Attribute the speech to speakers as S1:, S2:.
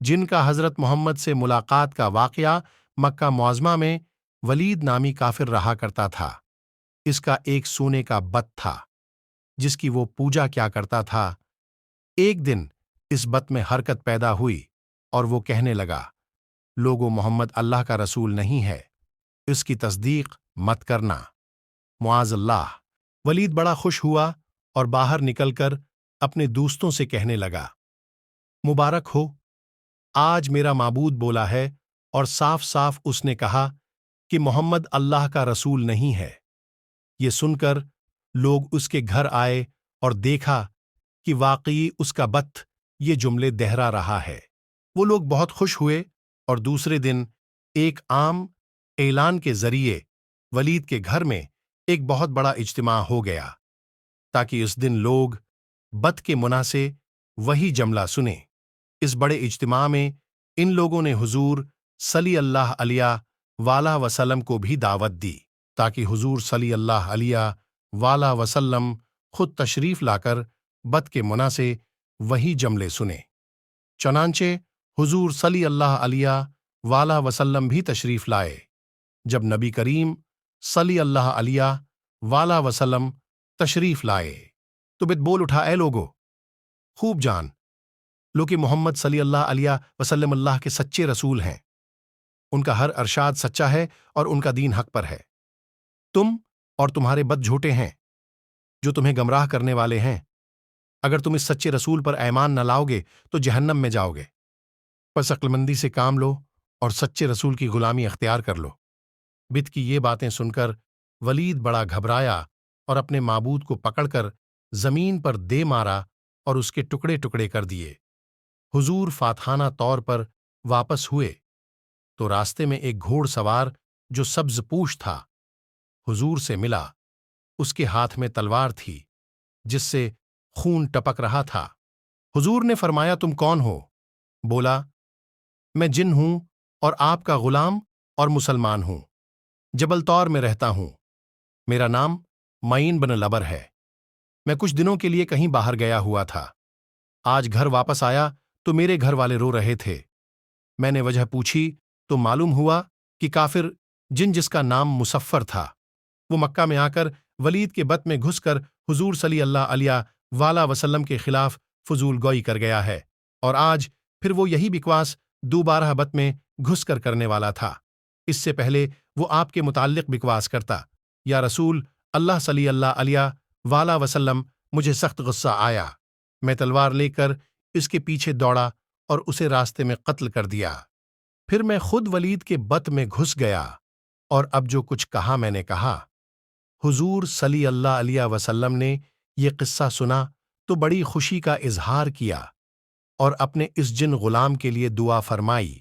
S1: جن کا حضرت محمد سے ملاقات کا واقعہ مکہ معظمہ میں ولید نامی کافر رہا کرتا تھا۔ اس کا ایک سونے کا بت تھا جس کی وہ پوجا کیا کرتا تھا۔ ایک دن اس بت میں حرکت پیدا ہوئی اور وہ کہنے لگا، لوگو، محمد اللہ کا رسول نہیں ہے، اس کی تصدیق مت کرنا، معاذ اللہ۔ ولید بڑا خوش ہوا اور باہر نکل کر اپنے دوستوں سے کہنے لگا، مبارک ہو، آج میرا معبود بولا ہے اور صاف صاف اس نے کہا کہ محمد اللہ کا رسول نہیں ہے۔ یہ سن کر لوگ اس کے گھر آئے اور دیکھا کہ واقعی اس کا بت یہ جملے دہرا رہا ہے۔ وہ لوگ بہت خوش ہوئے اور دوسرے دن ایک عام اعلان کے ذریعے ولید کے گھر میں ایک بہت بڑا اجتماع ہو گیا تاکہ اس دن لوگ بت کے منع سے وہی جملہ سنیں۔ اس بڑے اجتماع میں ان لوگوں نے حضور صلی اللہ علیہ وآلہ وسلم کو بھی دعوت دی تاکہ حضور صلی اللہ علیہ وآلہ وسلم خود تشریف لا کر بت کے منع سے وہی جملے سنیں۔ چنانچہ حضور صلی اللہ علیہ وآلہ وسلم بھی تشریف لائے۔ جب نبی کریم صلی اللہ علیہ وآلہ وسلم تشریف لائے تو بت بول اٹھا، اے لوگو، خوب جان لو کہ محمد صلی اللہ علیہ وسلم اللہ کے سچے رسول ہیں، ان کا ہر ارشاد سچا ہے اور ان کا دین حق پر ہے۔ تم اور تمہارے بت جھوٹے ہیں جو تمہیں گمراہ کرنے والے ہیں۔ اگر تم اس سچے رسول پر ایمان نہ لاؤ گے تو جہنم میں جاؤ گے، پس عقل مندی سے کام لو اور سچے رسول کی غلامی اختیار کر لو۔ بت کی یہ باتیں سن کر ولید بڑا گھبرایا اور اپنے معبود کو پکڑ کر زمین پر دے مارا اور اس کے ٹکڑے ٹکڑے کر دیے۔ حضور فاتحانہ طور پر واپس ہوئے تو راستے میں ایک گھوڑ سوار جو سبز پوش تھا حضور سے ملا۔ اس کے ہاتھ میں تلوار تھی جس سے خون ٹپک رہا تھا۔ حضور نے فرمایا، تم کون ہو؟ بولا، میں جن ہوں اور آپ کا غلام اور مسلمان ہوں، جبل طور میں رہتا ہوں، میرا نام معین بن لبر ہے۔ میں کچھ دنوں کے لیے کہیں باہر گیا ہوا تھا، آج گھر واپس آیا تو میرے گھر والے رو رہے تھے۔ میں نے وجہ پوچھی تو معلوم ہوا کہ کافر جس کا نام مصفر تھا وہ مکہ میں آ کر ولید کے بت میں گھس کر حضور صلی اللہ علیہ وآلہ وسلم کے خلاف فضول گوئی کر گیا ہے، اور آج پھر وہ یہی بکواس دوبارہ بت میں گھس کر کرنے والا تھا۔ اس سے پہلے وہ آپ کے متعلق بکواس کرتا، یا رسول اللہ صلی اللہ علیہ وآلہ وسلم، مجھے سخت غصہ آیا، میں تلوار لے کر اس کے پیچھے دوڑا اور اسے راستے میں قتل کر دیا۔ پھر میں خود ولید کے بت میں گھس گیا، اور اب جو کچھ کہا میں نے کہا۔ حضور صلی اللہ علیہ وسلم نے یہ قصہ سنا تو بڑی خوشی کا اظہار کیا اور اپنے اس جن غلام کے لیے دعا فرمائی۔